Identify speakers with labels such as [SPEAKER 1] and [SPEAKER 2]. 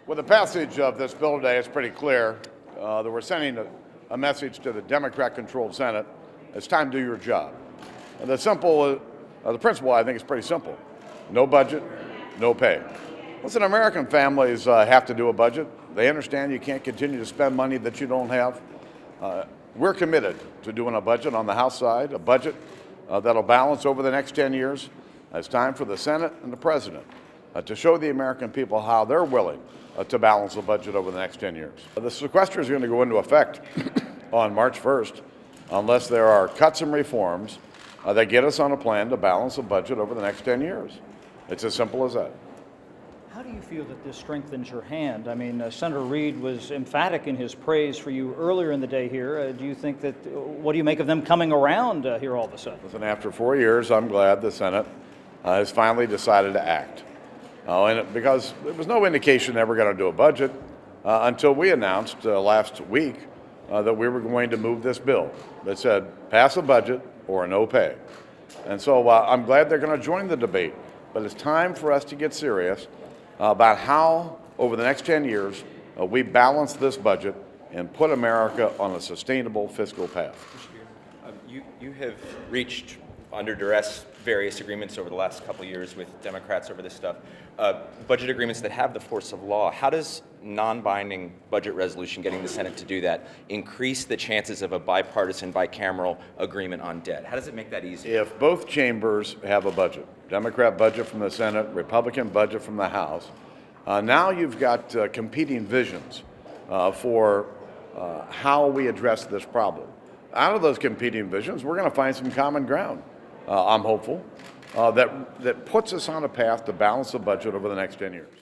[SPEAKER 1] With the passage of this bill today, it's pretty clear that we're sending a message to the Democrat-controlled Senate. It's time to do your job. And the principle, I think, is pretty simple. No budget, no pay. Listen, American families have to do a budget. They understand you can't continue to spend money that you don't have. We're committed to doing a budget on the House side, a budget that'll balance over the next 10 years. It's time for the Senate and the President to show the American people how they're willing to balance the budget over the next 10 years. The sequester is going to go into effect on March 1st unless there are cuts and reforms that get us on a plan to balance the budget over the next 10 years. It's as simple as that.
[SPEAKER 2] How do you feel that this strengthens your hand? I mean, Senator Reid was emphatic in his praise for you earlier in the day here. Do you think that, what do you make of them coming around here all of a sudden?
[SPEAKER 1] Listen, after 4 years, I'm glad the Senate has finally decided to act. Because there was no indication they were going to do a budget until we announced last week that we were going to move this bill that said pass a budget or no pay. And so I'm glad they're going to join the debate. But it's time for us to get serious about how, over the next 10 years, we balance this budget and put America on a sustainable fiscal path.
[SPEAKER 3] You have reached, under duress, various agreements over the last couple of years with Democrats over this stuff, budget agreements that have the force of law. How does non-binding budget resolution, getting the Senate to do that, increase the chances of a bipartisan, bicameral agreement on debt? How does it make that easier?
[SPEAKER 1] If both chambers have a budget, Democrat budget from the Senate, Republican budget from the House, now you've got competing visions for how we address this problem. Out of those competing visions, we're going to find some common ground. I'm hopeful that puts us on a path to balance the budget over the next 10 years.